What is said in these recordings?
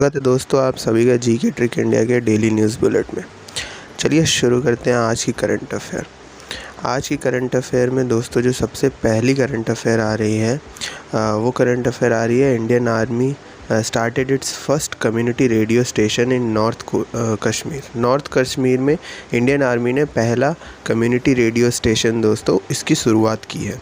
स्वागत है दोस्तों आप सभी का जी के ट्रिक इंडिया के डेली न्यूज़ बुलेट में। चलिए शुरू करते हैं आज की करंट अफेयर। आज की करंट अफेयर में दोस्तों जो सबसे पहली करंट अफेयर आ रही है वो करंट अफेयर आ रही है Indian army started it's first community radio station in north Kashmir में इंडियन आर्मी ने पहला कम्युनिटी रेडियो स्टेशन दोस्तों इसकी शुरुआत की है।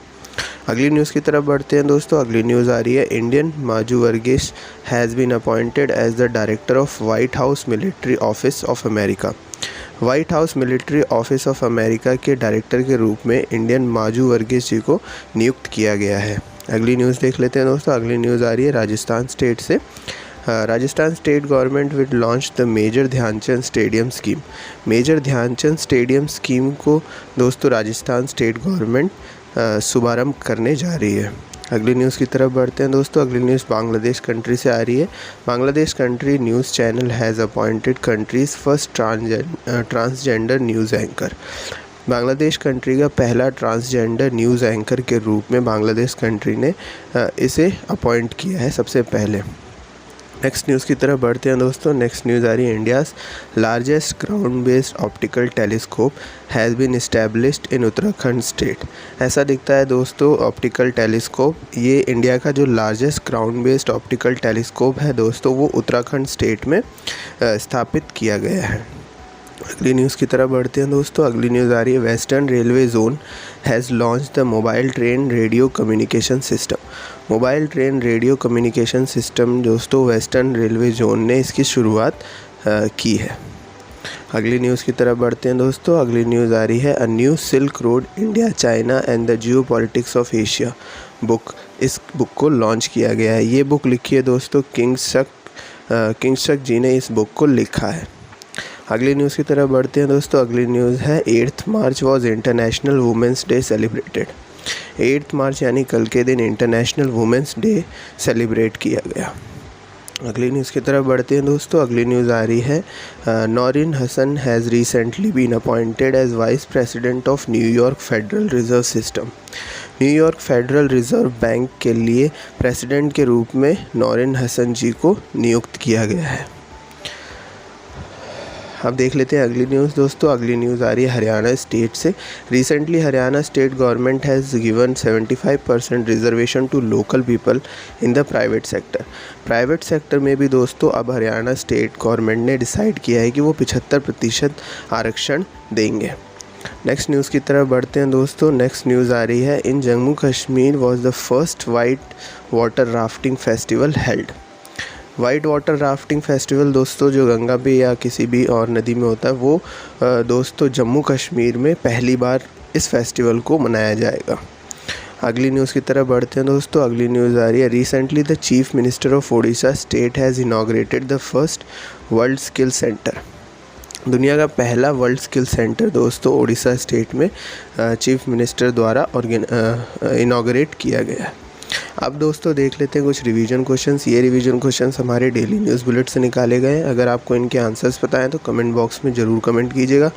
अगली न्यूज़ की तरफ बढ़ते हैं दोस्तों। अगली न्यूज़ आ रही है Indian Maju Varghese has been appointed as the director of White House military office of America. White House military office of America के डायरेक्टर के रूप में इंडियन माजू वर्गीस जी को नियुक्त किया गया है। अगली न्यूज़ देख लेते हैं दोस्तों। अगली न्यूज़ आ रही है राजस्थान स्टेट से। Rajasthan state government will launch the major Dhyanchand stadium scheme. Major Dhyanchand stadium scheme को दोस्तों राजस्थान स्टेट गवर्नमेंट शुभारंभ करने जा रही है। अगली न्यूज़ की तरफ बढ़ते हैं दोस्तों। अगली न्यूज़ बांग्लादेश कंट्री से आ रही है। Bangladesh country news channel has appointed countries first transgender news anchor. Bangladesh country का पहला ट्रांसजेंडर न्यूज़ एंकर के रूप में बांग्लादेश कंट्री ने इसे अपॉइंट किया है सबसे पहले। नेक्स्ट न्यूज़ की तरफ बढ़ते हैं दोस्तों। नेक्स्ट न्यूज़ आ रही है India's largest ground based optical telescope has been established in Uttarakhand state. ऐसा दिखता है दोस्तों ऑप्टिकल टेलीस्कोप, ये इंडिया का जो largest ground based optical telescope है दोस्तों वो उत्तराखंड स्टेट में स्थापित किया गया है। अगली न्यूज़ की तरफ बढ़ते हैं दोस्तों। अगली न्यूज़ आ रही है western railway zone has launch the mobile train radio communication system. Mobile train radio communication system दोस्तों वेस्टर्न रेलवे जोन ने इसकी शुरुआत की है। अगली न्यूज़ की तरफ बढ़ते हैं दोस्तों। अगली न्यूज़ आ रही है a new silk road India China and the Jio politics of Asia book. इस बुक को लॉन्च किया गया है। ये बुक लिखी है दोस्तों किंगशक जी ने इस बुक को लिखा है। अगली न्यूज़ की तरफ बढ़ते हैं दोस्तों। अगली न्यूज़ है 8 March was International Women's Day celebrated. 8 March यानी कल के दिन इंटरनेशनल वुमेंस डे सेलिब्रेट किया गया। अगली न्यूज़ की तरफ बढ़ते हैं दोस्तों। अगली न्यूज़ आ रही है Naureen Hasan has recently been appointed as vice president of New York Federal Reserve system. New York Federal Reserve bank के लिए प्रेसिडेंट के रूप में नौरीन हसन जी को नियुक्त किया गया है। अब देख लेते हैं अगली न्यूज़ दोस्तों। अगली न्यूज़ आ रही है हरियाणा स्टेट से। Recently Haryana state government has given 75% reservation to local people in the private sector. Private sector में भी दोस्तों अब हरियाणा स्टेट गवर्नमेंट ने डिसाइड किया है कि वो 75% आरक्षण देंगे। नेक्स्ट न्यूज़ की तरफ बढ़ते हैं दोस्तों। नेक्स्ट न्यूज़ आ रही है in Jammu Kashmir was the first white water rafting festival held. White water rafting festival दोस्तों जो गंगा पे या किसी भी और नदी में होता है वो दोस्तों जम्मू कश्मीर में पहली बार इस फेस्टिवल को मनाया जाएगा। अगली न्यूज़ की तरफ बढ़ते हैं दोस्तों। अगली न्यूज़ आ रही है recently the chief minister of Odisha state has inaugurated the first world skill centre. दुनिया का पहला वर्ल्ड स्किल सेंटर दोस्तों ओडिशा स्टेट में चीफ मिनिस्टर द्वारा इनॉग्रेट किया गया है। अब दोस्तों देख लेते हैं कुछ रिवीजन क्वेश्चंस। ये रिवीजन क्वेश्चंस हमारे डेली न्यूज़ बुलेट से निकाले गए हैं। अगर आपको इनके आंसर्स पता हैं तो कमेंट बॉक्स में ज़रूर कमेंट कीजिएगा,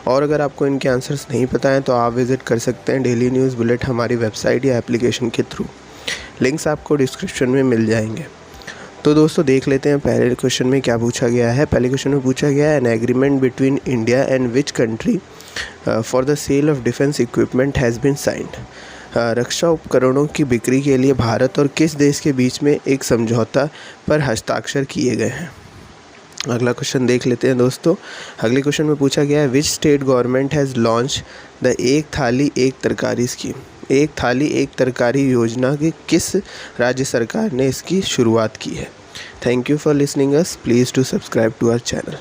और अगर आपको इनके आंसर्स नहीं पता हैं तो आप विज़िट कर सकते हैं डेली न्यूज़ बुलेट हमारी वेबसाइट या एप्लीकेशन के थ्रू। लिंक्स आपको डिस्क्रिप्शन में मिल जाएंगे। तो दोस्तों देख लेते हैं पहले क्वेश्चन में क्या पूछा गया है। पहले क्वेश्चन में पूछा गया है an agreement between India and which country for the sale of defence equipment has been signed. रक्षा उपकरणों की बिक्री के लिए भारत और किस देश के बीच में एक समझौता पर हस्ताक्षर किए गए हैं। अगला क्वेश्चन देख लेते हैं दोस्तों। अगले क्वेश्चन में पूछा गया है which state government has launch the एक थाली एक तरकारी स्कीम। एक थाली एक तरकारी योजना की किस राज्य सरकार ने इसकी शुरुआत की है। Thank you for listening us. Please to subscribe to our channel.